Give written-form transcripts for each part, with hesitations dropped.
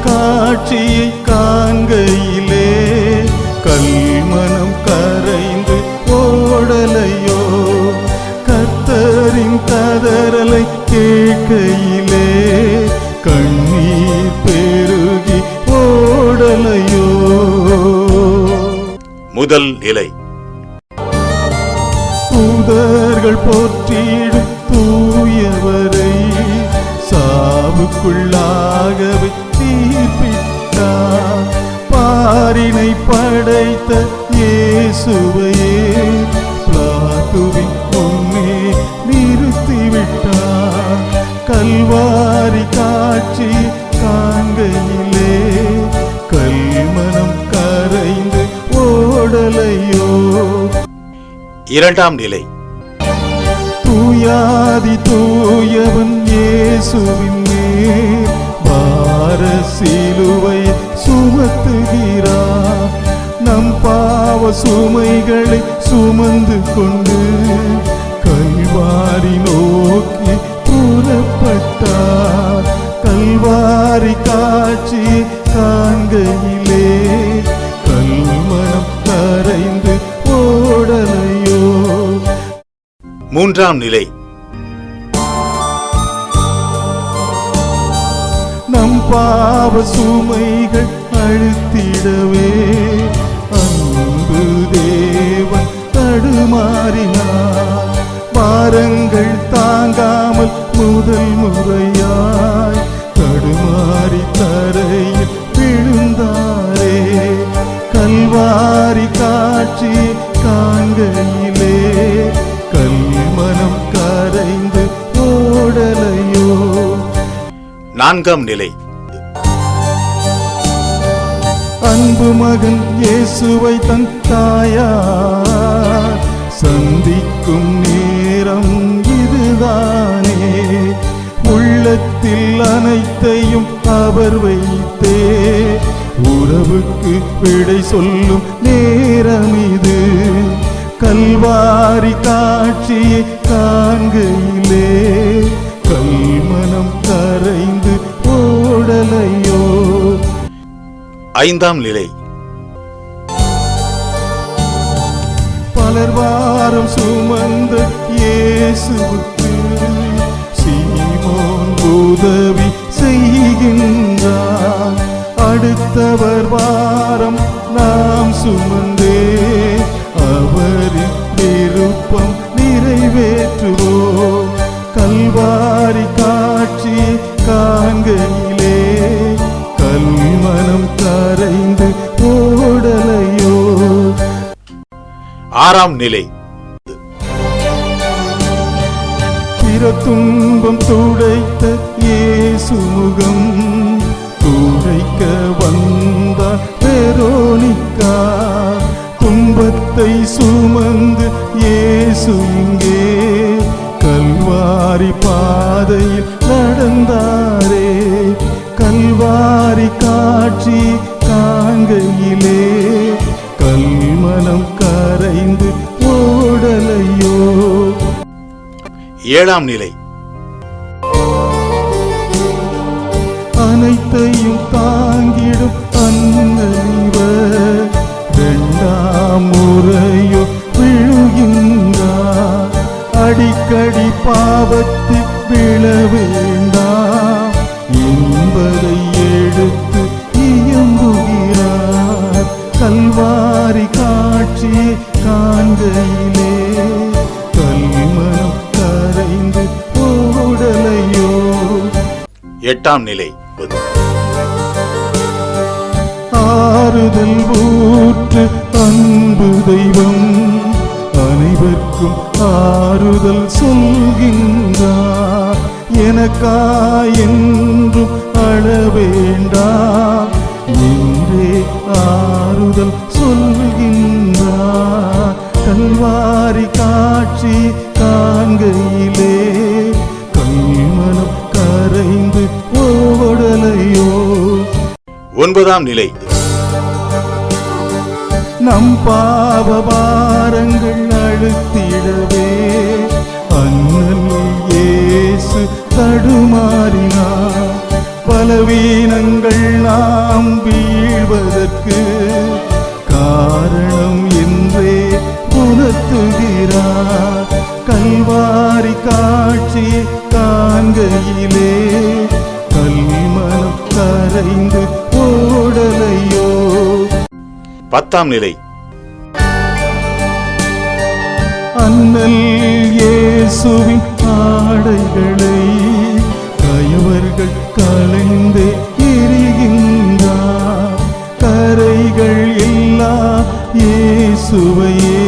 காட்சியை காண்கையிலே கல்மனம் கரைந்து ஓடலையோ, கர்த்தரின் கதறலை கேட்கையிலே கண்ணீர் பெருகி ஓடலையோ. முதல் நிலை. தூதர்கள் போற்றிடும் தூயவரை சாவுக்குள்ளாகவே தீர்ப்பிட்டார். பாரினை படைத்த இயேசுவையே பிலாத்துவின் முன்னே நிறுத்திவிட்டார். கல்வாரி காட்சி காண்கையிலே கல்மனம் கரைந்து ஓடலையோ. இரண்டாம் நிலை. தூயாதி தூயவன் இயேசுவின் மேல் பார சிலுவை சுமத்துகிறார். நம் பாவ சுமைகளை சுமந்து கொண்டு கல்வாரி நோக்கி புறப்பட்டார். கல்வாரி காட்சி காண்கையிலே கல்மனம் கரைந்து ஓடலையோ. மூன்றாம் நிலை. நம் பாவ சுமைகள் அழுத்திடவே அன்பு தேவன் தடுமாறினார். பாரங்கள் தாங்காமல் முதல் முறையாய் தடுமாறி தரையில் விழுந்தாரே. கல்வாரி காட்சி காண்கையிலே கல்மனம் கரைந்து ஓடலையோ. நான்காம் நிலை. அன்பு மகன் இயேசுவை தன் தாயார் சந்திக்கும் நேரம் இதுதானே. உள்ளத்தில் அனைத்தையும் அவர் வைத்தே உறவுக்கு விடை சொல்லும் நேரம் இது. கல்வாரி காட்சியை காண்கையிலே கல்மனம் கரைந்து ஓடலையோ. ஐந்தாம் நிலை. பலர் வாரம் சுமந்த இயேசுவுக்கு சீமோன் உதவி செய்கின்றார். அடுத்தவர் வாரம் நாம் சுமந்தே அவரின் விருப்பம் நிறைவேற்றுவோம். கல்வாரி காட்சி காண்கையிலே கல்மனம் கரைந்து ஓடலையோ. ஆறாம் நிலை. பிற துன்பம் துடைத்த இயேசு முகம் துடைக்க வந்தார் வெரோனிகா. துன்பத்தை சுமந்து இயேசு இங்கே கல்வாரி பாதையில் நடந்தாரே. கல்வாரி காட்சி காண்கையிலே கல்மனம் கரைந்து ஓடலையோ. ஏழாம் நிலை. அனைத்தையும் தாங்கிடும் அன்னைவர் இரண்டாம் முறையோ விழுகின்றார். அடிக்கடி பாவத்தில் விழ வேண்டாம் என்பதை எடுத்து இயம்புகிறார். கல்வாரி காட்சி காண்கையிலே கல்மனம் கரைந்து ஓடலையோ. எட்டாம் நிலை. ஆறுதல் ஊற்று அன்பு தெய்வம் அனைவருக்கும் ஆறுதல் சொல்கின்றார். எனக்காயென்றும் அழ வேண்டாம் என்றே ஆறுதல் சொல்கின்றார். கல்வாரி காட்சி காண்கையிலே கல்மனம் கரைந்து ஓடலையோ. ஒன்பதாம் நிலை. நம் பாவ பாரங்கள் அழுத்திடவே அண்ணல் இயேசு தடுமாறினார். பலவீனங்கள் நாம் வீழ்வதற்கு காரணம் என்றே உணர்த்துகிறார். கல்வாரி காட்சி காண்கையிலே கல்மனம் கரைந்து ஓடலையோ. 10ஆம் நிலை. அண்ணல் இயேசுவின் ஆடைகளை கயவர்கள் கலைந்து எரிகின்றார். கரைகள் எல்லா இயேசுவையே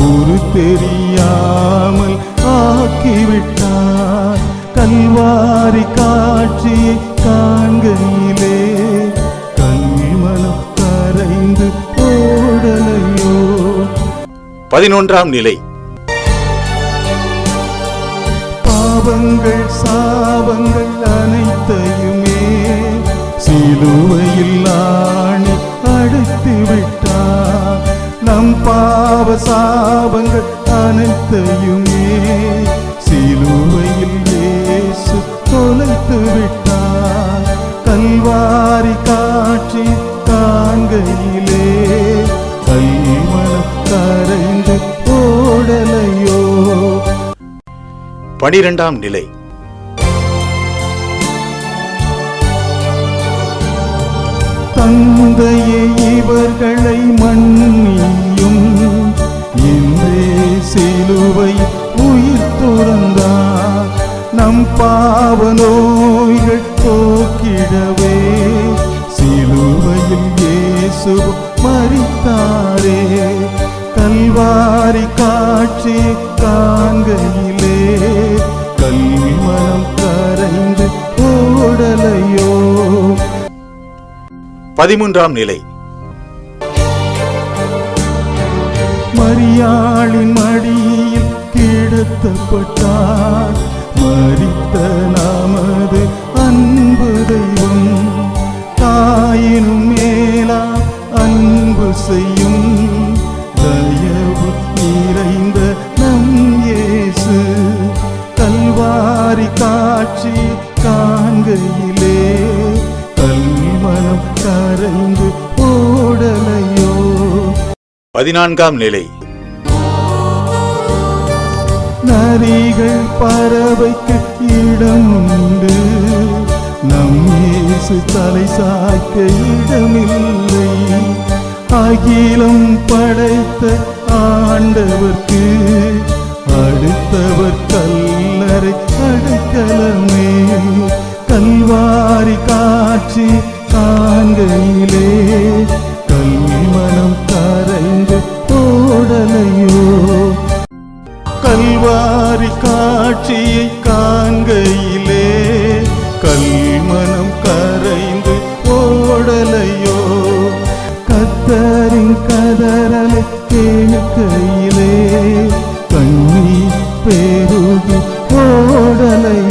ஒரு தெரியாமல் ஆக்கிவிட்டார். கல்வாரி காட்சியை காண்கையிலே கல்மனம் கரைந்து ஓடலையோ. 11ஆம் நிலை. பாவங்கள் சாபங்கள் அனைத்தையுமே சிலுவையில் ஆணி அடைத்து விட்டார். நம் பாவ சாபங்கள் அனைத்தையுமே சிலுவையில் இயேசு தொலைத்து விட்டார். கல்வாரி காட்சி காண்கையிலே கல்மனம் கரைந்து ஓடலையோ. 12ஆம் நிலை. தந்தையே இவர்களை மன்னியும் என்றே சிலுவை உயிர் துறந்தார். நம் பாவ நோய்கள் போக்கிடவே சிலுவையில் இயேசு மரித்தாரே. கல்வாரி காட்சி காண்கையிலே கல்மனம் கரைந்து ஓடலையோ. 13ஆம் நிலை. மரியாளின் மடியில் கிடத்தப்பட்டார். மரித்த நமது அன்பு தெய்வம் தாயினும் மேலா அன்பு செய்யும் தயவு நிறைந்த நம் இயேசு. கல்வாரி காட்சி காண்கையிலே கல்மனம் கரைந்து ஓடலையோ. 14ஆம் நிலை. நரிகள் பறவைக்கு இடம் உண்டு, நம் இயேசு தலை சாய்க்க இடமில்லை. அகிலம் படைத்த ஆண்டவர்க்கு அடுத்தவர் கல்லறை அடைக்கலமே. கல்வாரி காட்சி காண்கையிலே கல்மனம் கரைந்து ஓடலையோ. கல்வாரி காட்சியை காண்கையிலே கல்மனம் கரைந்து ஓடலையோ. கத்தரின் கதறலை கேட்கையிலே கண்ணீர் பெருகி ஓடலையோ.